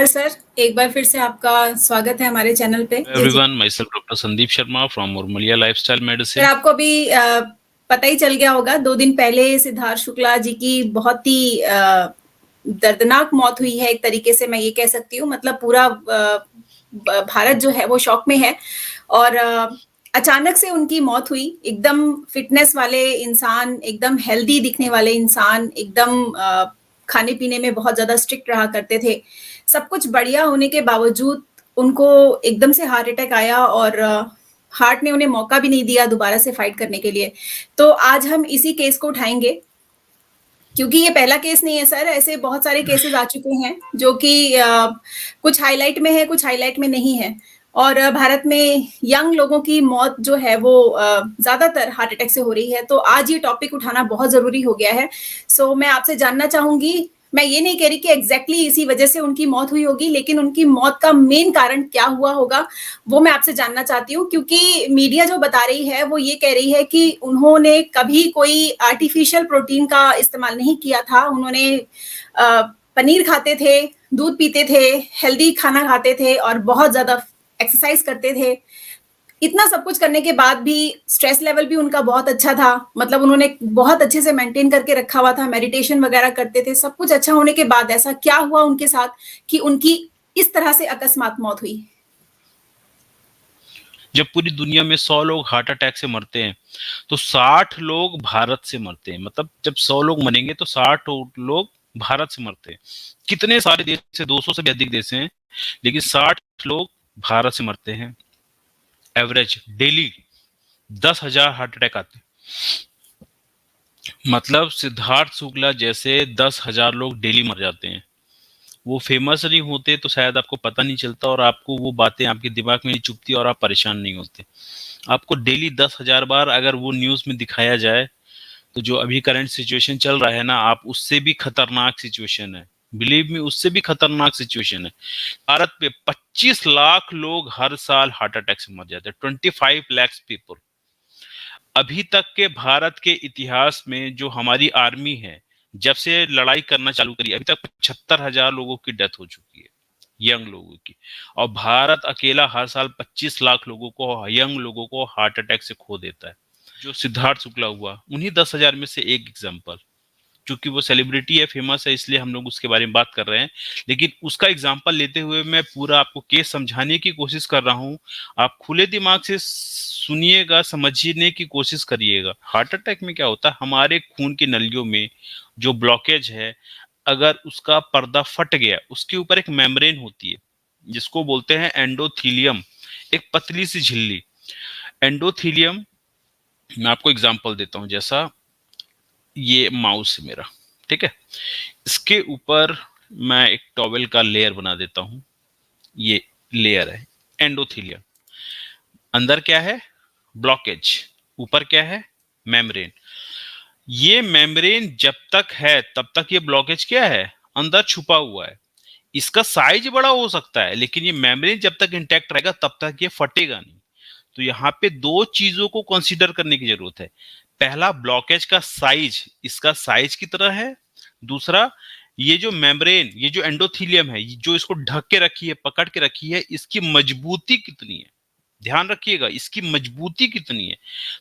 नमस्कार सर, एक बार फिर से आपका स्वागत है हमारे चैनल पे। Everyone, myself Dr. Sandeep Sharma from Urmalia Lifestyle sir Medicine. आपको अभी पता ही चल गया होगा, 2 दिन पहले सिद्धार्थ शुक्ला जी की बहुत ही दर्दनाक मौत हुई है। एक तरीके से मैं ये कह सकती हूँ, मतलब पूरा भारत जो है वो शॉक में है और अचानक से उनकी मौत हुई। एकदम फिटनेस वाले इंसान, एकदम हेल्दी दिखने वाले इंसान, एकदम खाने पीने में बहुत ज्यादा स्ट्रिक्ट रहा करते थे। सब कुछ बढ़िया होने के बावजूद उनको एकदम से हार्ट अटैक आया और हार्ट ने उन्हें मौका भी नहीं दिया दोबारा से फाइट करने के लिए। तो आज हम इसी केस को उठाएंगे, क्योंकि ये पहला केस नहीं है सर, ऐसे बहुत सारे केसेस आ चुके हैं जो कि कुछ हाईलाइट में है, कुछ हाईलाइट में नहीं है। और भारत में यंग लोगों की मौत जो है वो ज्यादातर हार्ट अटैक से हो रही है। तो आज ये टॉपिक उठाना बहुत जरूरी हो गया है। सो मैं आपसे जानना चाहूंगी, मैं ये नहीं कह रही कि एग्जैक्टली इसी वजह से उनकी मौत हुई होगी, लेकिन उनकी मौत का मेन कारण क्या हुआ होगा वो मैं आपसे जानना चाहती हूँ। क्योंकि मीडिया जो बता रही है वो ये कह रही है कि उन्होंने कभी कोई आर्टिफिशियल प्रोटीन का इस्तेमाल नहीं किया था। उन्होंने पनीर खाते थे, दूध पीते थे, हेल्दी खाना खाते थे और बहुत ज्यादा एक्सरसाइज करते थे। इतना सब कुछ करने के बाद भी स्ट्रेस लेवल भी उनका बहुत अच्छा था, मतलब उन्होंने बहुत अच्छे से मेंटेन करके रखा हुआ था, मेडिटेशन वगैरह करते थे। सब कुछ अच्छा होने के बाद ऐसा क्या हुआ उनके साथ कि उनकी इस तरह से अकस्मात मौत हुई? जब पूरी दुनिया में 100 लोग हार्ट अटैक से मरते हैं तो 60 लोग भारत से मरते हैं। मतलब जब 100 लोग मरेंगे तो 60 लोग भारत से मरते हैं। कितने सारे देश से, 200 से भी अधिक देश हैं, लेकिन 60 लोग भारत से मरते हैं। एवरेज डेली 10,000 हार्ट अटैक आते हैं। मतलब सिद्धार्थ शुक्ला जैसे 10,000 लोग डेली मर जाते हैं। वो फेमस नहीं होते तो शायद आपको पता नहीं चलता और आपको वो बातें आपके दिमाग में नहीं चुभती और आप परेशान नहीं होते। आपको डेली 10,000 बार अगर वो न्यूज में दिखाया जाए तो जो अभी करंट सिचुएशन चल रहा है ना, आप उससे भी खतरनाक सिचुएशन है। बिलीव मी, उससे भी खतरनाक सिचुएशन है। भारत पे 25 लाख लोग हर साल हार्ट अटैक से मर जाते हैं। 25 लाख पीपल। अभी तक के भारत के इतिहास में जो हमारी आर्मी है, जब से लड़ाई करना चालू करी, अभी तक 75,000 लोगों की डेथ हो चुकी है, यंग लोगों की। और भारत अकेला हर साल 25 लाख लोगों को, यंग लोगों को हार्ट अटैक से खो देता है। जो सिद्धार्थ शुक्ला हुआ, उन्हीं 10,000 में से एक एग्जाम्पल। क्योंकि वो सेलिब्रिटी है, फेमस है, इसलिए हम लोग उसके बारे में बात कर रहे हैं। लेकिन उसका एग्जाम्पल लेते हुए मैं पूरा आपको केस समझाने की कोशिश कर रहा हूँ। आप खुले दिमाग से सुनिएगा, समझने की कोशिश करिएगा। हार्ट अटैक में क्या होता है, हमारे खून की नलियों में जो ब्लॉकेज है, अगर उसका पर्दा फट गया, उसके ऊपर एक मेम्ब्रेन होती है जिसको बोलते हैं एंडोथीलियम, एक पतली सी झिल्ली। एंडोथीलियम, मैं आपको एग्जांपल देता हूं। जैसा ये माउस है मेरा, ठीक है, इसके ऊपर मैं एक टॉवेल का लेयर बना देता हूं। ये लेयर है एंडोथीलियम। अंदर क्या है, ब्लॉकेज। ऊपर क्या है, मेम्ब्रेन। ये मेम्ब्रेन जब तक है तब तक ये ब्लॉकेज क्या है, अंदर छुपा हुआ है। इसका साइज बड़ा हो सकता है, लेकिन ये मेम्ब्रेन जब तक इंटैक्ट रहेगा तब तक ये फटेगा नहीं। तो यहाँ पे दो चीजों को कंसीडर करने की जरूरत है। पहला, ब्लॉकेज का साइज, इसका साइज कितना है। दूसरा, ये जो मेम्ब्रेन, ये जो एंडोथीलियम है, जो इसको ढक के रखी है, पकड़ के रखी है, इसकी मजबूती कितनी है। ध्यान रखिएगा, इसकी मजबूती कितनी है।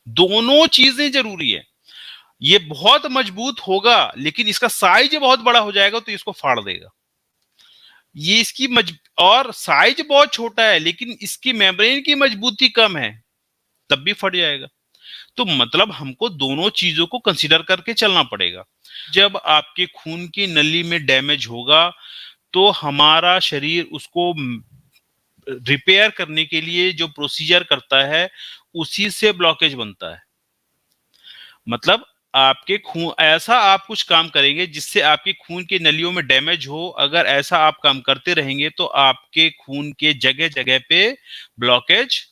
दोनों चीजें जरूरी है। ये बहुत मजबूत होगा लेकिन इसका साइज बहुत बड़ा हो जाएगा तो इसको फाड़ देगा। ये इसकी और साइज बहुत छोटा है लेकिन इसकी मेम्ब्रेन की मजबूती कम है, तब भी फट जाएगा। तो मतलब हमको दोनों चीजों को कंसीडर करके चलना पड़ेगा। जब आपके खून की नली में डैमेज होगा तो हमारा शरीर उसको रिपेयर करने के लिए जो प्रोसीजर करता है, उसी से ब्लॉकेज बनता है। मतलब आपके खून, ऐसा आप कुछ काम करेंगे जिससे आपके खून की नलियों में डैमेज हो। अगर ऐसा आप काम करते रहेंगे तो आपके खून के जगह जगह पे ब्लॉकेज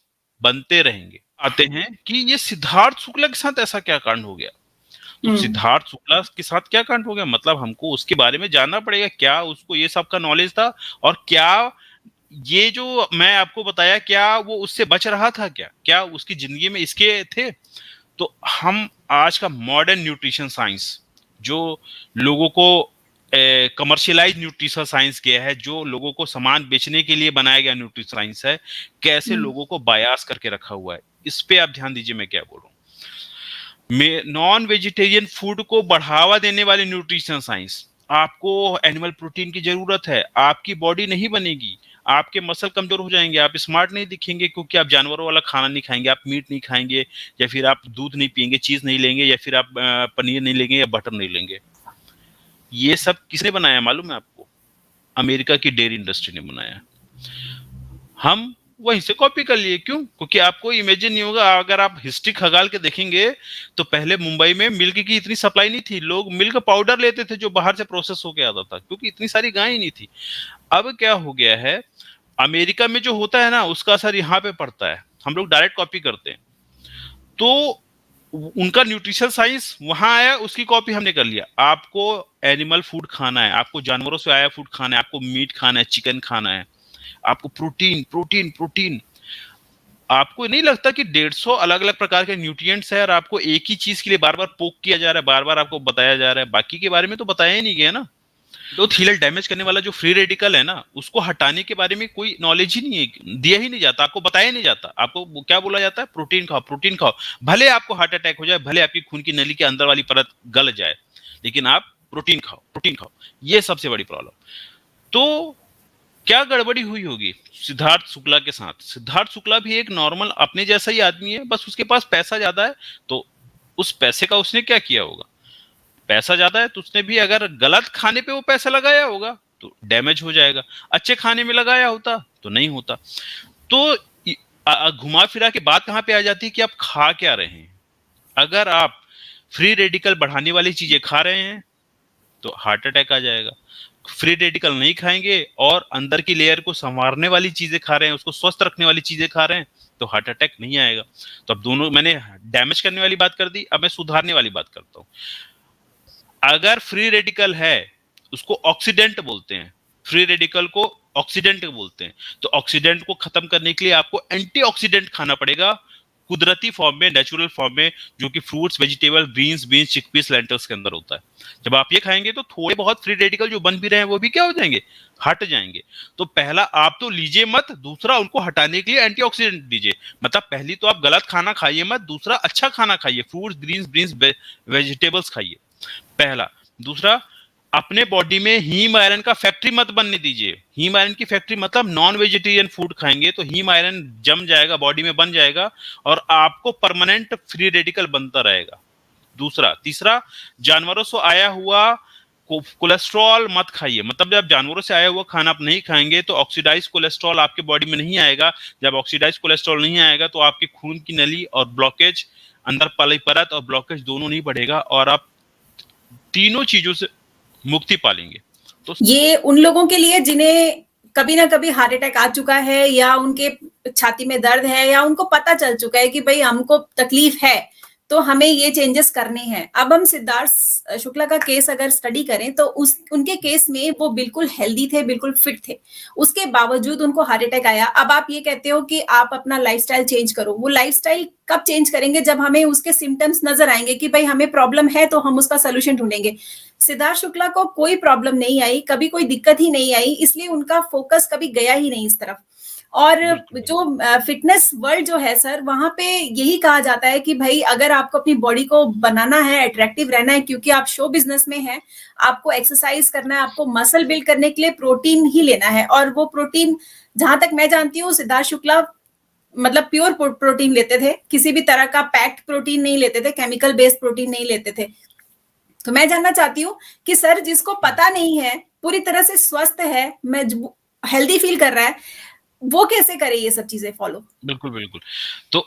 बनते रहेंगे। आते हैं कि ये सिद्धार्थ शुक्ला के साथ ऐसा क्या कांड हो गया। तो सिद्धार्थ शुक्ला के साथ क्या कांड हो गया, मतलब हमको उसके बारे में जानना पड़ेगा। क्या उसको ये सब का नॉलेज था, और क्या ये जो मैं आपको बताया, क्या वो उससे बच रहा था, क्या क्या उसकी जिंदगी में इसके थे। तो हम आज का मॉडर्न न्यूट्रिशन साइंस जो लोगों को कमर्शियलाइज न्यूट्रिशन साइंस क्या है, जो लोगों को सामान बेचने के लिए बनाया गया न्यूट्रिशन साइंस है, कैसे लोगों को बायास करके रखा हुआ है, इस पे आप ध्यान दीजिए मैं क्या बोल रहा हूँ। नॉन वेजिटेरियन फूड को बढ़ावा देने वाली न्यूट्रिशन साइंस, आपको एनिमल प्रोटीन की जरूरत है, आपकी बॉडी नहीं बनेगी, आपके मसल कमजोर हो जाएंगे, आप स्मार्ट नहीं दिखेंगे, क्योंकि आप जानवरों वाला खाना नहीं खाएंगे, आप मीट नहीं खाएंगे, या फिर आप दूध नहीं पियेंगे, चीज नहीं लेंगे, या फिर आप पनीर नहीं लेंगे या बटर नहीं लेंगे। ये सब किसने बनाया मालूम है आपको? अमेरिका की डेयरी इंडस्ट्री ने बनाया। हम वहीं से कॉपी कर लिए। क्यों? क्योंकि आपको इमेजिन नहीं होगा, अगर आप हिस्ट्री खगाल के देखेंगे तो पहले मुंबई में मिल्क की इतनी सप्लाई नहीं थी, लोग मिल्क पाउडर लेते थे जो बाहर से प्रोसेस होके आता था, क्योंकि इतनी सारी गायें नहीं थी। अब क्या हो गया है, अमेरिका में जो होता है ना उसका असर यहाँ पे पड़ता है, हम लोग डायरेक्ट कॉपी करते हैं। तो उनका न्यूट्रिशन साइंस वहां आया, उसकी कॉपी हमने कर लिया। आपको एनिमल फूड खाना है, आपको जानवरों से आया फूड खाना है, आपको मीट खाना है, चिकन खाना है, आपको प्रोटीन प्रोटीन प्रोटीन। आपको नहीं लगता कि 150 अलग अलग प्रकार के न्यूट्रिएंट्स है और आपको एक ही चीज के लिए बार बार पोक किया जा रहा है, बार बार आपको बताया जा रहा है, बाकी के बारे में तो बताया ही नहीं गया ना। तो थीलर डैमेज करने वाला जो फ्री रेडिकल है ना, उसको हटाने के बारे में कोई नॉलेज ही नहीं है, दिया ही नहीं जाता, आपको बताया नहीं जाता। आपको क्या बोला जाता है? प्रोटीन खाओ, प्रोटीन खाओ, भले आपको हार्ट अटैक हो जाए, भले आपकी खून की नली के अंदर वाली परत गल जाए, लेकिन आप प्रोटीन खाओ, प्रोटीन खाओ। ये सबसे बड़ी प्रॉब्लम। तो क्या गड़बड़ी हुई होगी सिद्धार्थ शुक्ला के साथ? सिद्धार्थ शुक्ला भी एक नॉर्मल अपने जैसा ही आदमी है, बस उसके पास पैसा ज्यादा है। तो उस पैसे का उसने क्या किया होगा? पैसा ज्यादा है तो उसने भी अगर गलत खाने पे वो पैसा लगाया होगा तो डैमेज हो जाएगा, अच्छे खाने में लगाया होता तो नहीं होता। तो घुमा फिरा के बात कहां पे आ जाती है कि आप खा क्या रहे हैं। अगर आप फ्री रेडिकल बढ़ाने वाली चीजें खा रहे हैं तो हार्ट अटैक आ जाएगा। फ्री रेडिकल नहीं खाएंगे और अंदर की लेयर को संवारने वाली चीजें खा रहे हैं, उसको स्वस्थ रखने वाली चीजें खा रहे हैं, तो हार्ट अटैक नहीं आएगा। तो अब दोनों, मैंने डैमेज करने वाली बात कर दी, अब मैं सुधारने वाली बात करता हूं। अगर फ्री रेडिकल है, उसको ऑक्सीडेंट बोलते हैं, फ्री रेडिकल को ऑक्सीडेंट बोलते हैं। तो ऑक्सीडेंट को खत्म करने के लिए आपको एंटीऑक्सीडेंट खाना पड़ेगा, कुदरती फॉर्म में, नेचुरल फॉर्म में, जो कि fruits, vegetable, beans, chickpeas, lentils के अंदर होता है। जब आप ये खाएंगे तो थोड़े बहुत फ्री रेडिकल जो बन भी रहे हैं वो भी क्या हो जाएंगे? हट जाएंगे। तो पहला आप तो लीजिए मत, दूसरा उनको हटाने के लिए एंटीऑक्सीडेंट दीजिए। मतलब पहली तो आप गलत खाना खाइए मत, दूसरा अच्छा खाना खाइए, फ्रूट्स, ग्रीन्स, बीन्स, वेजिटेबल्स खाइए, पहला। दूसरा, अपने बॉडी में हीम आयरन का फैक्ट्री मत बनने दीजिए। हीम आयरन की फैक्ट्री मतलब नॉन वेजिटेरियन फूड खाएंगे तो हीम आयरन जम जाएगा, बॉडी में बन जाएगा और आपको परमानेंट फ्री रेडिकल बनता रहेगा। दूसरा, तीसरा, जानवरों से आया हुआ कोलेस्ट्रॉल मत खाइए। मतलब जब जानवरों से आया हुआ खाना आप नहीं खाएंगे तो ऑक्सीडाइज कोलेस्ट्रॉल आपके बॉडी में नहीं आएगा। जब ऑक्सीडाइज कोलेस्ट्रॉल नहीं आएगा तो आपकी खून की नली और ब्लॉकेज, अंदर वाली परत और ब्लॉकेज दोनों नहीं बढ़ेगा और आप तीनों चीजों से मुक्ति पालेंगे। तो ये उन लोगों के लिए जिन्हें कभी ना कभी हार्ट अटैक आ चुका है या उनके छाती में दर्द है या उनको पता चल चुका है कि भाई हमको तकलीफ है तो हमें ये चेंजेस करने हैं। अब हम सिद्धार्थ शुक्ला का केस अगर स्टडी करें तो उनके केस में वो बिल्कुल हेल्दी थे, बिल्कुल फिट थे, उसके बावजूद उनको हार्ट अटैक आया। अब आप ये कहते हो कि आप अपना लाइफस्टाइल चेंज करो, वो लाइफस्टाइल कब चेंज करेंगे? जब हमें उसके सिम्टम्स नजर आएंगे कि भाई हमें प्रॉब्लम है तो हम उसका सोल्यूशन ढूंढेंगे। सिद्धार्थ शुक्ला को कोई प्रॉब्लम नहीं आई, कभी कोई दिक्कत ही नहीं आई, इसलिए उनका फोकस कभी गया ही नहीं इस तरफ। और जो फिटनेस वर्ल्ड जो है सर, वहां पे यही कहा जाता है कि भाई अगर आपको अपनी बॉडी को बनाना है, अट्रैक्टिव रहना है, क्योंकि आप शो बिजनेस में हैं, आपको एक्सरसाइज करना है, आपको मसल बिल्ड करने के लिए प्रोटीन ही लेना है। और वो प्रोटीन, जहां तक मैं जानती हूँ, सिद्धार्थ शुक्ला मतलब प्योर प्रोटीन लेते थे, किसी भी तरह का पैक्ड प्रोटीन नहीं लेते थे, केमिकल बेस्ड प्रोटीन नहीं लेते थे। तो मैं जानना चाहती हूँ कि सर, जिसको पता नहीं है, पूरी तरह से स्वस्थ है, मैं हेल्दी फील कर रहा है, वो कैसे करे ये सब चीजें फॉलो? बिल्कुल बिल्कुल। तो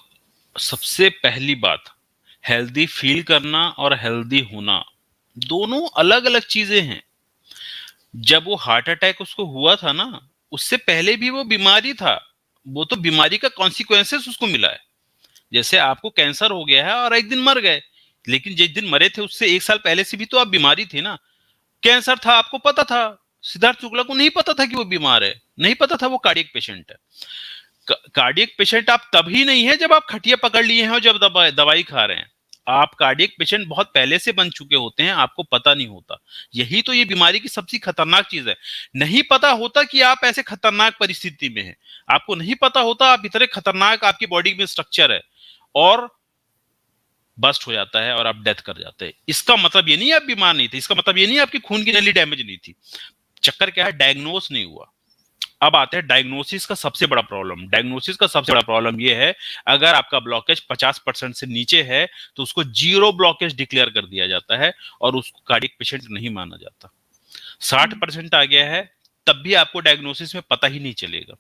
सबसे पहली बात, हेल्दी फील करना और हेल्दी होना दोनों अलग अलग चीजें हैं। जब वो हार्ट अटैक उसको हुआ था ना, उससे पहले भी वो बीमारी था, वो तो बीमारी का कॉन्सिक्वेंसेस उसको मिला है। जैसे आपको कैंसर हो गया है और एक दिन मर गए, लेकिन जिस दिन मरे थे उससे एक साल पहले से भी तो आप बीमारी थे ना। कैंसर था, आपको पता था। सिद्धार्थ शुक्ला को नहीं पता था कि वो बीमार है, नहीं पता था वो कार्डियक पेशेंट है। कार्डियक पेशेंट आप तभी नहीं है जब आप खटिया पकड़ लिए हैं और जब दवाई खा रहे हैं। आप कार्डियक पेशेंट बहुत पहले से बन चुके होते हैं, आपको पता नहीं होता। यही तो ये बीमारी की सबसे खतरनाक चीज है। नहीं पता होता कि आप ऐसे खतरनाक परिस्थिति में हैं, आपको नहीं पता होता आप इतने खतरनाक आपकी बॉडी में स्ट्रक्चर है, और बस्ट हो जाता है और आप डेथ कर जाते हैं। इसका मतलब ये नहीं आप बीमार नहीं थे, इसका मतलब ये नहीं आपकी खून की नली डैमेज नहीं थी। चक्कर क्या है, डायग्नोस नहीं हुआ। अब आते हैं डायग्नोसिस का सबसे बड़ा प्रॉब्लम। डायग्नोसिस का सबसे बड़ा प्रॉब्लम ये है, अगर आपका ब्लॉकेज 50% से नीचे है तो उसको जीरो ब्लॉकेज डिक्लेयर कर दिया जाता है और उसको कार्डियक पेशेंट नहीं माना जाता। 60% आ गया है तब भी आपको डायग्नोसिस में पता ही नहीं चलेगा,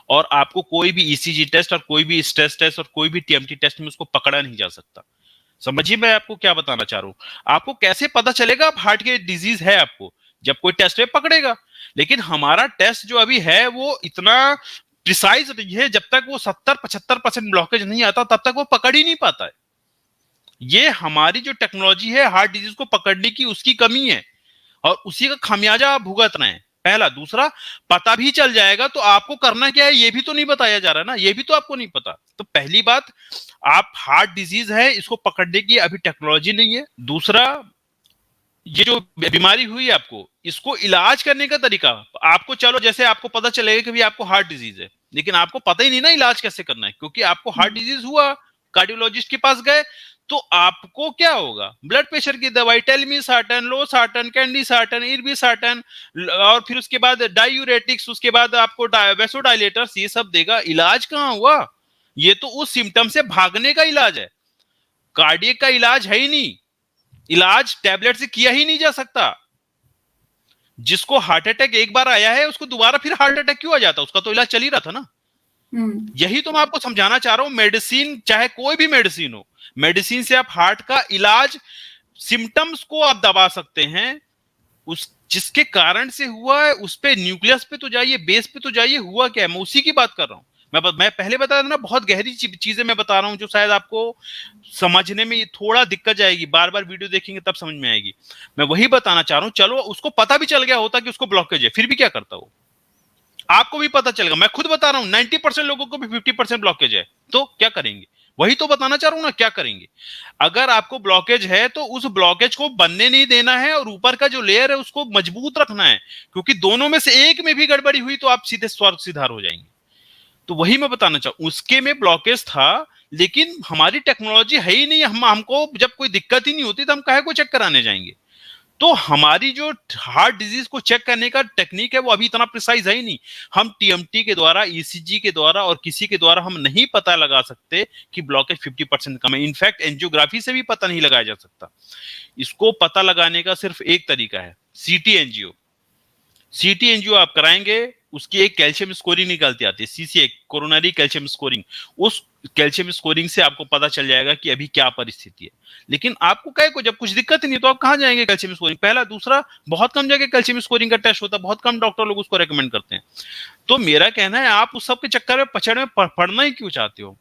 और आपको कोई भी ईसीजी टेस्ट और कोई भी स्ट्रेस टेस्ट और कोई भी टीएमटी टेस्ट में उसको पकड़ा नहीं जा सकता। समझिए मैं आपको क्या बताना चाह रहा हूं। आपको कैसे पता चलेगा आप हार्ट के डिजीज है आपको, जब कोई टेस्ट में पकड़ेगा। लेकिन हमारा टेस्ट जो अभी है वो इतना प्रिसाइज नहीं है, जब तक वो 70-75% ब्लॉकेज नहीं आता तब तक वो पकड़ ही नहीं पाता है। ये हमारी जो टेक्नोलॉजी है हार्ट डिजीज को पकड़ने की, उसकी कमी है, और उसी का खामियाजा आप भुगत रहे हैं। पहला। दूसरा, पता भी चल जाएगा तो आपको करना क्या है ये भी तो नहीं बताया जा रहा ना, ये भी तो आपको नहीं पता। तो पहली बात, आप हार्ट डिजीज है इसको पकड़ने की अभी टेक्नोलॉजी नहीं है। दूसरा, ये जो बीमारी हुई आपको, इसको इलाज करने का तरीका आपको, चलो जैसे आपको पता चलेगा कि भी आपको हार्ट डिजीज है, लेकिन आपको पता ही नहीं ना इलाज कैसे करना है, क्योंकि आपको हार्ट डिजीज हुआ, कार्डियोलॉजिस्ट के पास गए, तो आपको क्या होगा, ब्लड प्रेशर की दवाई, टेलमिसार्टन, लोसार्टन, कैंडिसार्टन, इर्बिसार्टन, और फिर उसके बाद डायूरेटिक्स, उसके बाद आपको वेसोडाइलेटर्स, ये सब देगा। इलाज कहाँ हुआ? ये तो उस सिम्टम से भागने का इलाज है, कार्डियक का इलाज है ही नहीं। इलाज टैबलेट से किया ही नहीं जा सकता। जिसको हार्ट अटैक एक बार आया है उसको दोबारा फिर हार्ट अटैक क्यों आ जाता? उसका तो इलाज चल ही रहा था ना। यही तो मैं आपको समझाना चाह रहा हूं। मेडिसिन, चाहे कोई भी मेडिसिन हो, मेडिसिन से आप हार्ट का इलाज, सिम्टम्स को आप दबा सकते हैं, उस जिसके कारण से हुआ है उस पे, न्यूक्लियस पे तो जाइए, बेस पे तो जाइए, हुआ क्या है, मैं उसी की बात कर रहा हूं। मैं पहले बताया था ना, बहुत गहरी चीजें मैं बता रहा हूं जो शायद आपको समझने में थोड़ा दिक्कत जाएगी, बार बार वीडियो देखेंगे तब समझ में आएगी। मैं वही बताना चाह रहा हूं। चलो उसको पता भी चल गया होता कि उसको ब्लॉकेज है, फिर भी क्या करता वो, आपको भी पता चलेगा। मैं खुद बता रहा हूं 90% लोगों को भी 50% ब्लॉकेज है, तो क्या करेंगे? वही तो बताना चाह रहा हूं ना, क्या करेंगे। अगर आपको ब्लॉकेज है तो उस ब्लॉकेज को बनने नहीं देना है, और ऊपर का जो लेयर है उसको मजबूत रखना है, क्योंकि दोनों में से एक में भी गड़बड़ी हुई तो आप सीधे स्वर्ग सिधार हो जाएंगे। तो वही मैं बताना चाहूं, उसके में ब्लॉकेज था, लेकिन हमारी टेक्नोलॉजी है ही नहीं। हमको जब कोई दिक्कत ही नहीं होती तो हम काहे को चेक कराने जाएंगे। तो हमारी जो हार्ट डिजीज को चेक करने का टेक्निक है वो अभी इतना प्रिसाइज है ही नहीं। हम टीएमटी के द्वारा, ईसीजी के द्वारा और किसी के द्वारा हम नहीं पता लगा सकते कि ब्लॉकेज 50% कम है। इनफैक्ट एंजियोग्राफी से भी पता नहीं लगाया जा सकता। इसको पता लगाने का सिर्फ एक तरीका है, सीटी एंजियो। सीटी एंजियो आप कराएंगे, उसकी एक कैल्शियम स्कोरिंग निकलती आती है, सीसीए, कोरोनरी कैल्शियम स्कोरिंग। उस कैल्शियम स्कोरिंग से आपको पता चल जाएगा कि अभी क्या परिस्थिति है। लेकिन आपको कहे को जब कुछ दिक्कत ही नहीं तो आप कहां जाएंगे कैल्शियम स्कोरिंग? पहला। दूसरा, बहुत कम जगह कैल्शियम स्कोरिंग का टेस्ट होता है, बहुत कम डॉक्टर लोग उसको रेकमेंड करते हैं। तो मेरा कहना है, आप उस सब के चक्कर में पछड़ में पड़ना ही क्यों चाहते हो?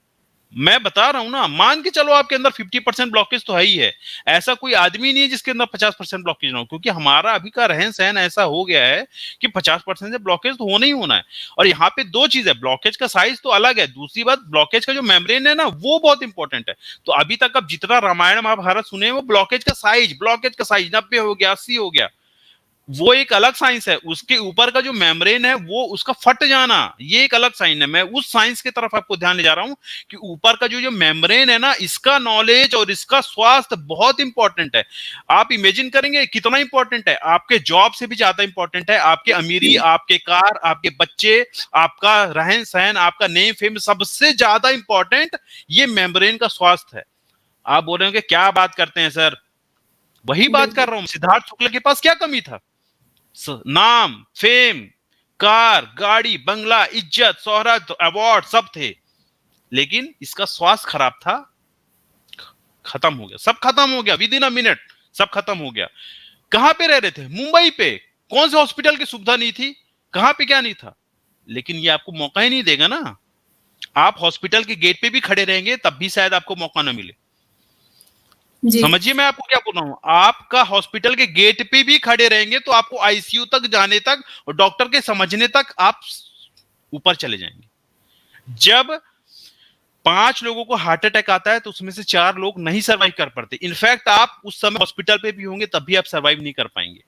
मैं बता रहा हूं ना, मान के चलो आपके अंदर 50% ब्लॉकेज तो है ही है, ऐसा कोई आदमी नहीं है जिसके अंदर 50% ब्लॉकेज ना हो, क्योंकि हमारा अभी का रहन सहन ऐसा हो गया है कि 50% से ब्लॉकेज तो होना ही होना है। और यहाँ पे दो चीज है, ब्लॉकेज का साइज तो अलग है, दूसरी बात ब्लॉकेज का जो मेम्ब्रेन है ना वो बहुत इंपॉर्टेंट है। तो अभी तक आप जितना रामायण महाभारत सुने वो ब्लॉकेज का साइज, 90 हो गया, 80 हो गया, वो एक अलग साइंस है। उसके ऊपर का जो मेम्ब्रेन है वो उसका फट जाना, ये एक अलग साइंस है। मैं उस साइंस की तरफ आपको ध्यान ले जा रहा हूं कि ऊपर का जो मेम्ब्रेन है ना, इसका नॉलेज और इसका स्वास्थ्य बहुत इंपॉर्टेंट है। आप इमेजिन करेंगे कितना इंपॉर्टेंट है, आपके जॉब से भी ज्यादा इंपॉर्टेंट है, आपके अमीरी, आपके कार, आपके बच्चे, आपका रहन सहन, आपका नेम फेम, सबसे ज्यादा इंपॉर्टेंट ये मेम्ब्रेन का स्वास्थ्य है। आप बोल रहे हो कि क्या बात करते हैं सर, वही बात कर रहा हूं। सिद्धार्थ शुक्ला के पास क्या कमी था? नाम, फेम, कार, गाड़ी, बंगला, इज्जत, शोहरत, अवार्ड सब थे, लेकिन इसका स्वास्थ्य खराब था, खत्म हो गया, सब खत्म हो गया, विद इन अ मिनट सब खत्म हो गया। कहां पे रह रहे थे? मुंबई पे। कौन से हॉस्पिटल की सुविधा नहीं थी, कहां पे क्या नहीं था, लेकिन ये आपको मौका ही नहीं देगा ना। आप हॉस्पिटल के गेट पे भी खड़े रहेंगे तब भी शायद आपको मौका ना मिले। समझिए मैं आपको क्या बोल रहा हूं, आपका हॉस्पिटल के गेट पे भी खड़े रहेंगे तो आपको आईसीयू तक जाने तक और डॉक्टर के समझने तक आप ऊपर चले जाएंगे। जब 5 लोगों को हार्ट अटैक आता है तो उसमें से 4 लोग नहीं सर्वाइव कर पाते। इनफैक्ट आप उस समय हॉस्पिटल पे भी होंगे तब भी आप सर्वाइव नहीं कर पाएंगे।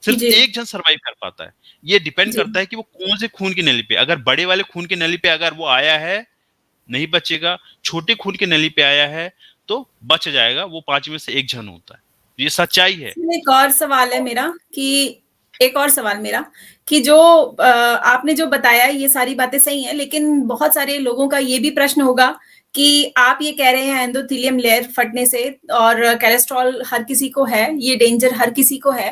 सिर्फ जी, एक जन सर्वाइव कर पाता है। ये डिपेंड जी। करता है कि वो कौन से खून की नली पे, अगर बड़े वाले खून की नली पे अगर वो आया है नहीं बचेगा, छोटे खून की नली पे आया है तो बच जाएगा, वो 5 में से 1 जन होता है। ये सच्चाई है। एक और सवाल है मेरा कि एक और सवाल मेरा कि जो आपने जो बताया ये सारी बातें सही हैं, लेकिन बहुत सारे लोगों का ये भी प्रश्न होगा कि आप ये कह रहे हैं एंडोथेलियम लेयर फटने से और कोलेस्ट्रॉल हर किसी को है, ये डेंजर हर किसी को है।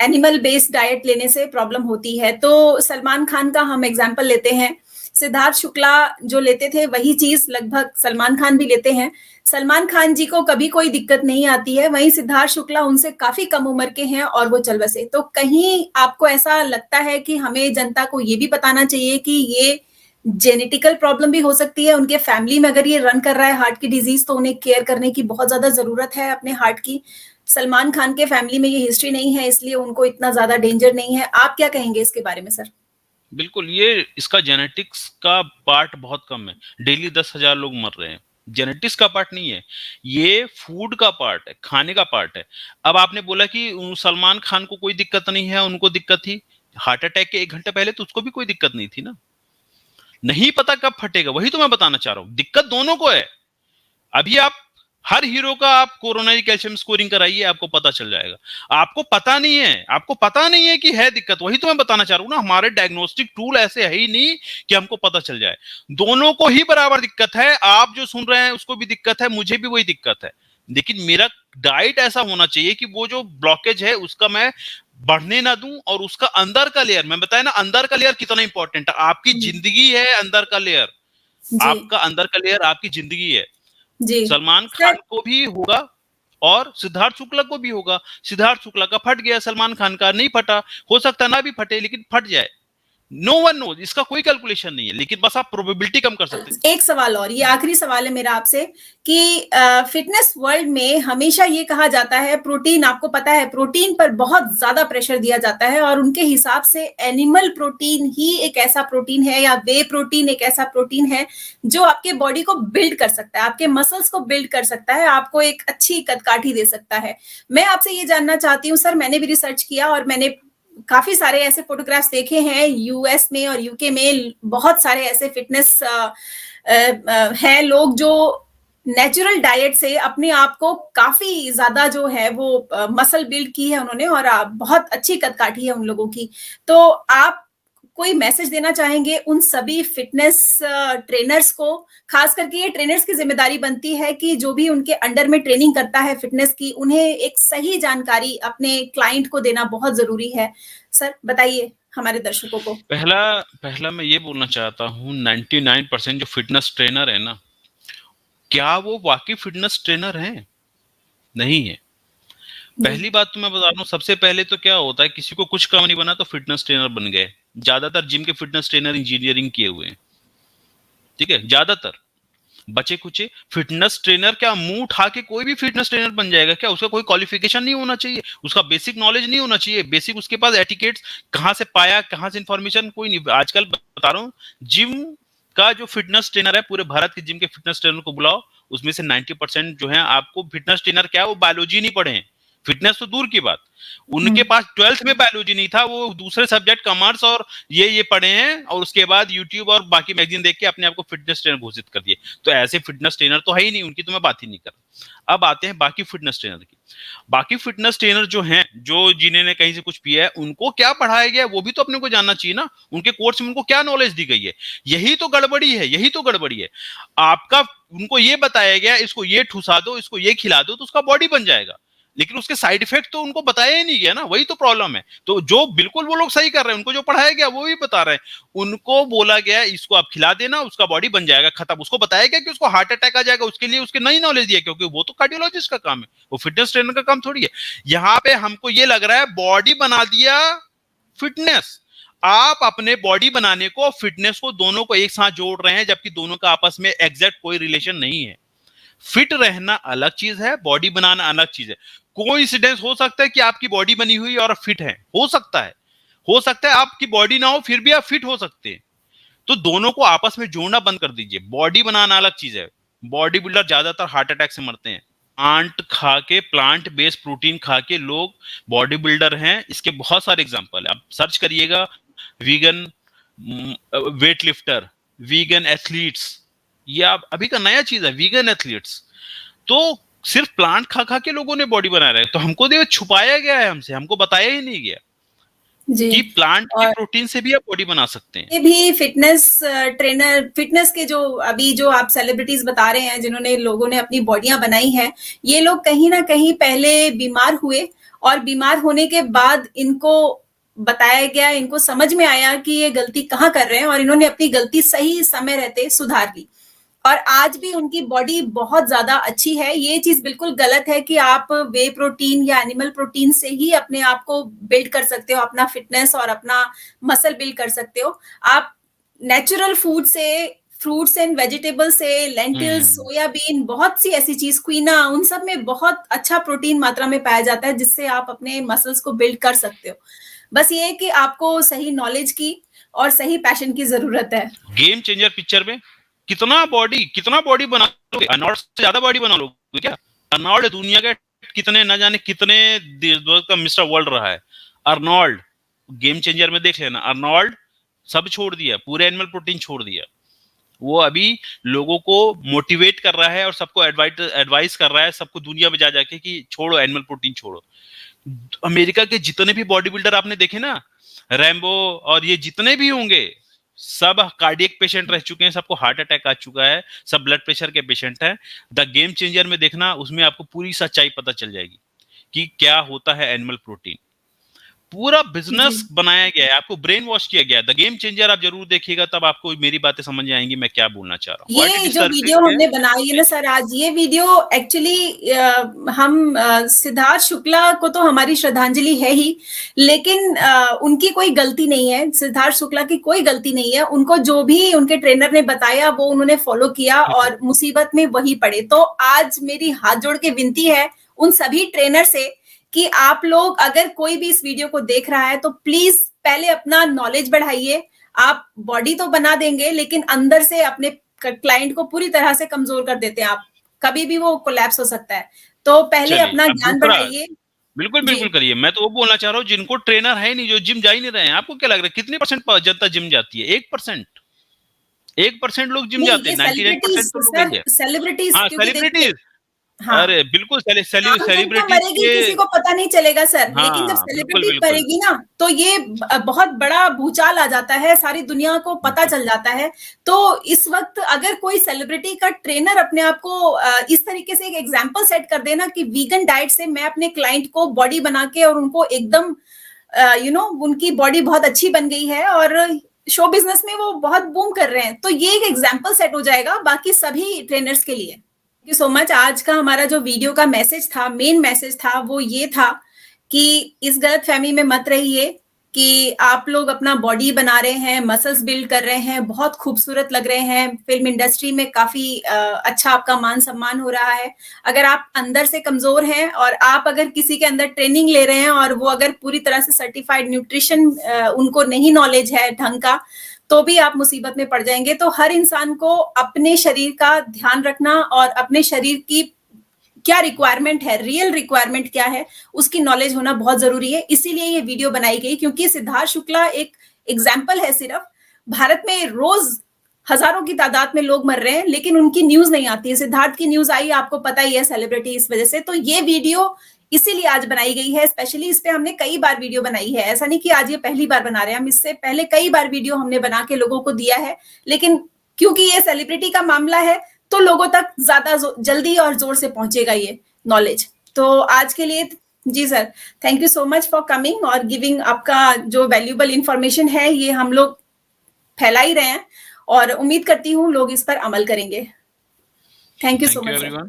एनिमल बेस्ड डाइट लेने से प्रॉब्लम होती है। तो सलमान खान का हम एग्जाम्पल लेते हैं, सिद्धार्थ शुक्ला जो लेते थे वही चीज लगभग सलमान खान भी लेते हैं। सलमान खान जी को कभी कोई दिक्कत नहीं आती है, वहीं सिद्धार्थ शुक्ला उनसे काफी कम उम्र के हैं और वो चल बसे। तो कहीं आपको ऐसा लगता है कि हमें जनता को ये भी बताना चाहिए कि ये जेनेटिकल प्रॉब्लम भी हो सकती है, उनके फैमिली में अगर ये रन कर रहा है हार्ट की डिजीज तो उन्हें केयर करने की बहुत ज्यादा जरूरत है अपने हार्ट की। सलमान खान के फैमिली में ये हिस्ट्री नहीं है, इसलिए उनको इतना ज्यादा डेंजर नहीं है। आप क्या कहेंगे इसके बारे में सर? बिल्कुल, ये इसका जेनेटिक्स का पार्ट बहुत कम है। डेली 10,000 लोग मर रहे हैं, जेनेटिक्स का पार्ट नहीं है, ये फूड का पार्ट है, खाने का पार्ट है। अब आपने बोला कि सलमान खान को कोई दिक्कत नहीं है, उनको दिक्कत थी। हार्ट अटैक के 1 घंटे पहले तो उसको भी कोई दिक्कत नहीं थी ना। नहीं पता कब फटेगा, वही तो मैं बताना चाह रहा हूं। दिक्कत दोनों को है। अभी आप हर हीरो का आप कोरोनरी कैल्शियम स्कोरिंग कराइए, आपको पता चल जाएगा। आपको पता नहीं है, आपको पता नहीं है कि है दिक्कत, वही तो मैं बताना चाह रहा हूं ना। हमारे डायग्नोस्टिक टूल ऐसे है ही नहीं कि हमको पता चल जाए। दोनों को ही बराबर दिक्कत है। आप जो सुन रहे हैं उसको भी दिक्कत है, मुझे भी वही दिक्कत है। लेकिन मेरा डाइट ऐसा होना चाहिए कि वो जो ब्लॉकेज है उसका मैं बढ़ने ना दूं, और उसका अंदर का लेयर, मैं बताया ना अंदर का लेयर कितना इंपॉर्टेंट है। आपकी जिंदगी है अंदर का लेयर, जी, आपका अंदर का लेयर आपकी जिंदगी है। जी सलमान खान सर। को भी होगा और सिद्धार्थ शुक्ला को भी होगा। सिद्धार्थ शुक्ला का फट गया, सलमान खान का नहीं फटा। हो सकता ना भी फटे, लेकिन फट जाए। नो वन नोज, इसका कोई कैलकुलेशन नहीं है, लेकिन बस आप प्रोबेबिलिटी कम कर सकते हैं। एक सवाल और, ये आखिरी सवाल है मेरा आपसे कि फिटनेस वर्ल्ड में हमेशा ये कहा जाता है प्रोटीन, आपको पता है प्रोटीन पर बहुत ज्यादा प्रेशर दिया जाता है और उनके हिसाब से एनिमल प्रोटीन ही एक ऐसा प्रोटीन है या वे प्रोटीन एक ऐसा प्रोटीन है जो आपके बॉडी को बिल्ड कर सकता है, आपके मसल्स को बिल्ड कर सकता है, आपको एक अच्छी कदकाठी दे सकता है। मैं आपसे ये जानना चाहती हूँ सर, मैंने भी रिसर्च किया और मैंने काफी सारे ऐसे फोटोग्राफ्स देखे हैं यूएस में और यूके में। बहुत सारे ऐसे फिटनेस हैं लोग जो नेचुरल डाइट से अपने आप को काफी ज्यादा जो है वो मसल बिल्ड की है उन्होंने और बहुत अच्छी कदकाठी है उन लोगों की। तो आप कोई मैसेज देना चाहेंगे उन सभी फिटनेस ट्रेनर्स को? खास करके ये ट्रेनर्स की जिम्मेदारी बनती है कि जो भी उनके अंडर में ट्रेनिंग करता है फिटनेस की, उन्हें एक सही जानकारी अपने क्लाइंट को देना बहुत जरूरी है। सर बताइए हमारे दर्शकों को। पहला पहला मैं ये बोलना चाहता हूँ, 99% जो फिटनेस ट्रेनर है ना, क्या वो वाकई फिटनेस ट्रेनर हैं? नहीं है। जी, पहली बात तो मैं बता रहा हूँ, सबसे पहले तो क्या होता है, किसी को कुछ काम नहीं बना तो फिटनेस ट्रेनर बन गए। ज्यादातर जिम के फिटनेस ट्रेनर इंजीनियरिंग किए हुए हैं, ठीक है, ज्यादातर। बचे कुचे फिटनेस ट्रेनर क्या मुंह उठा के कोई भी फिटनेस ट्रेनर बन जाएगा क्या? उसका कोई क्वालिफिकेशन नहीं होना चाहिए, उसका बेसिक नॉलेज नहीं होना चाहिए, बेसिक उसके पास एटिकेट्स कहाँ से पाया, कहाँ से इंफॉर्मेशन, कोई नहीं। आजकल बता रहा हूँ, जिम का जो फिटनेस ट्रेनर है, पूरे भारत के जिम के फिटनेस ट्रेनर को बुलाओ, उसमें से 90% जो है आपको फिटनेस ट्रेनर क्या है, वो बायोलॉजी नहीं पढ़े हैं। फिटनेस तो दूर की बात, उनके पास 12th में बायोलॉजी नहीं था, वो दूसरे सब्जेक्ट कॉमर्स और ये पढ़े हैं, और उसके बाद यूट्यूब और बाकी मैगजीन देख के अपने आप को फिटनेस ट्रेनर घोषित कर दिए। तो ऐसे फिटनेस ट्रेनर तो है ही नहीं, उनकी तो मैं बात ही नहीं कर रहा। अब आते हैं बाकी फिटनेस ट्रेनर की। बाकी फिटनेस ट्रेनर जो हैं, जो जिन्होंने कहीं से कुछ पिया है, उनको क्या पढ़ाया गया वो भी तो अपने को जानना चाहिए ना। उनके कोर्स में उनको क्या नॉलेज दी गई है, यही तो गड़बड़ी है, यही तो गड़बड़ी है। आपका उनको ये बताया गया इसको ये ठुसा दो, इसको ये खिला दो तो उसका बॉडी बन जाएगा, लेकिन उसके साइड इफेक्ट तो उनको बताया ही नहीं गया ना, वही तो प्रॉब्लम है। तो जो बिल्कुल वो लोग सही कर रहे हैं, उनको जो पढ़ाया गया वो भी बता रहे हैं। उनको बोला गया इसको आप खिला देना, उसका बॉडी बन जाएगा, खत्म। उसको बताया गया कि उसको हार्ट अटैक आ जाएगा, उसके लिए उसके नहीं नॉलेज दिया, क्योंकि वो तो कार्डियोलॉजिस्ट का काम है, वो फिटनेस ट्रेनर का काम थोड़ी है। यहाँ पे हमको ये लग रहा है बॉडी बना दिया फिटनेस। आप अपने बॉडी बनाने को और फिटनेस को दोनों को एक साथ जोड़ रहे हैं, जबकि दोनों का आपस में एग्जैक्ट कोई रिलेशन नहीं है। फिट रहना अलग चीज है, बॉडी बनाना अलग चीज है। कोइंसिडेंस हो सकता है कि आपकी बॉडी बनी हुई और फिट है, हो सकता है, हो सकता है आपकी बॉडी ना हो फिर भी आप फिट हो सकते हैं। तो दोनों को आपस में जोड़ना बंद कर दीजिए। बॉडी बनाना अलग चीज है। बॉडी बिल्डर ज्यादातर हार्ट अटैक से मरते हैं। प्लांट खा के, प्लांट बेस्ड प्रोटीन खा के लोग बॉडी बिल्डर हैं। इसके बहुत सारे एग्जांपल है, आप सर्च करिएगा। Vegan weight lifter, vegan athletes, ये आप अभी का नया चीज है, वीगन एथलीट्स। तो सिर्फ प्लांट खा खा के लोगों ने बॉडी बना रहे हैं। तो हमको देखो छुपाया गया है हमसे, हमको बताया ही नहीं गया जी। कि प्लांट के और प्रोटीन से भी आप बॉडी बना सकते हैं। ये भी फिटनेस ट्रेनर, फिटनेस के जो अभी जो आप सेलिब्रिटीज बता रहे हैं, जिन्होंने लोगों ने अपनी बॉडियां बनाई हैं, ये लोग कहीं ना कहीं पहले बीमार हुए और बीमार होने के बाद इनको बताया गया, इनको समझ में आया कि ये गलती कहाँ कर रहे हैं और इन्होंने अपनी गलती सही समय रहते सुधार ली और आज भी उनकी बॉडी बहुत ज्यादा अच्छी है। ये चीज बिल्कुल गलत है कि आप वे प्रोटीन या एनिमल प्रोटीन से ही अपने आप को बिल्ड कर सकते हो, अपना फिटनेस और अपना मसल बिल्ड कर सकते हो। आप नेचुरल फूड से, फ्रूट्स एंड वेजिटेबल से, लेंटिल्स, सोयाबीन, बहुत सी ऐसी चीज, क्वीना, उन सब में बहुत अच्छा प्रोटीन मात्रा में पाया जाता है जिससे आप अपने मसल्स को बिल्ड कर सकते हो। बस ये है कि आपको सही नॉलेज की और सही पैशन की जरूरत है। गेम चेंजर पिक्चर में कितना बॉडी बना लोगे? अर्नोल्ड से ज्यादा बॉडी बना लोगे क्या? अर्नोल्ड दुनिया के कितने, न जाने कितने का मिस्टर वर्ल्ड रहा है। अर्नोल्ड गेम चेंजर में देख लेना, अर्नोल्ड सब छोड़ दिया, पूरे एनिमल प्रोटीन छोड़ दिया। वो अभी लोगों को मोटिवेट कर रहा है और सबको एडवाइस कर रहा है, सबको दुनिया में जा जाके कि छोड़ो एनिमल प्रोटीन छोड़ो। अमेरिका के जितने भी बॉडी बिल्डर आपने देखे ना, रैम्बो और ये जितने भी होंगे, सब कार्डियक पेशेंट रह चुके हैं, सबको हार्ट अटैक आ चुका है, सब ब्लड प्रेशर के पेशेंट हैं। द गेम चेंजर में देखना, उसमें आपको पूरी सच्चाई पता चल जाएगी कि क्या होता है एनिमल प्रोटीन। पूरा बिजनेस बनाया गया है, आपको ब्रेन वॉश किया गया है। द गेम चेंजर आप जरूर देखिएगा, तब आपको मेरी बातें समझ में आएंगी मैं क्या बोलना चाह रहा हूँ। ये जो वीडियो हमने बनाई है ना सर आज, ये वीडियो एक्चुअली हम सिद्धार्थ शुक्ला को तो हमारी श्रद्धांजलि है ही, लेकिन उनकी कोई गलती नहीं है, सिद्धार्थ शुक्ला की कोई गलती नहीं है। उनको जो भी उनके ट्रेनर ने बताया वो उन्होंने फॉलो किया और मुसीबत में वही पड़े। तो आज मेरी हाथ जोड़ के विनती है उन सभी ट्रेनर से कि आप लोग अगर कोई भी इस वीडियो को देख रहा है तो प्लीज पहले अपना नॉलेज बढ़ाइए। आप बॉडी तो बना देंगे लेकिन अंदर से अपने क्लाइंट को पूरी तरह से कमजोर कर देते हैं आप, कभी भी वो कोलैप्स हो सकता है। तो पहले अपना ज्ञान बढ़ाइए। बिल्कुल करिए। मैं तो वो बोलना चाह रहा हूँ जिनको ट्रेनर है नहीं, जो जिम जा ही नहीं रहे हैं, आपको क्या लग रहा है कितने परसेंट जनता जिम जाती है? 1% लोग जिम जाते हैं, 99% तो लोग सेलिब्रिटीज। हाँ। अरे बिल्कुल, सेलिब्रिटी किसी को पता नहीं चलेगा सर। हाँ, लेकिन जब सेलिब्रिटी मरेगी ना तो ये बहुत बड़ा भूचाल आ जाता है, सारी दुनिया को पता चल जाता है। तो इस वक्त अगर कोई सेलिब्रिटी का ट्रेनर अपने आप को इस तरीके से एक एग्जांपल सेट कर देना कि वीगन डाइट से मैं अपने क्लाइंट को बॉडी बना के और उनको एकदम उनकी बॉडी बहुत अच्छी बन गई है और शो बिजनेस में वो बहुत बूम कर रहे हैं, तो ये एक एग्जाम्पल सेट हो जाएगा बाकी सभी ट्रेनर्स के लिए। Thank you so much. आज का हमारा जो वीडियो का मैसेज था, मेन मैसेज था, वो ये था कि इस गलतफहमी में मत रहिए कि आप लोग अपना बॉडी बना रहे हैं, मसल्स बिल्ड कर रहे हैं, बहुत खूबसूरत लग रहे हैं, फिल्म इंडस्ट्री में काफी अच्छा आपका मान सम्मान हो रहा है। अगर आप अंदर से कमजोर हैं और आप अगर किसी के अंदर ट्रेनिंग ले रहे हैं और वो अगर पूरी तरह से सर्टिफाइड न्यूट्रिशन उनको नहीं नॉलेज है ढंग का, तो भी आप मुसीबत में पड़ जाएंगे। तो हर इंसान को अपने शरीर का ध्यान रखना और अपने शरीर की क्या रिक्वायरमेंट है, रियल रिक्वायरमेंट क्या है, उसकी नॉलेज होना बहुत जरूरी है। इसीलिए ये वीडियो बनाई गई, क्योंकि सिद्धार्थ शुक्ला एक एग्जाम्पल है सिर्फ। भारत में रोज हजारों की तादाद में लोग मर रहे हैं लेकिन उनकी न्यूज नहीं आती है। सिद्धार्थ की न्यूज आई, आपको पता ही है, सेलिब्रिटी इस वजह से। तो ये वीडियो इसीलिए आज बनाई गई है स्पेशली। इस पे हमने कई बार वीडियो बनाई है, ऐसा नहीं कि आज ये पहली बार बना रहे हैं, हम इससे पहले कई बार वीडियो हमने बना के लोगों को दिया है, लेकिन क्योंकि ये सेलिब्रिटी का मामला है तो लोगों तक ज्यादा जल्दी और जोर से पहुंचेगा ये नॉलेज। तो आज के लिए जी sir, thank you so much for coming और गिविंग। आपका जो वैल्यूएबल इंफॉर्मेशन है ये हम लोग फैला ही रहे हैं और उम्मीद करती हूँ लोग इस पर अमल करेंगे। Thank you so much.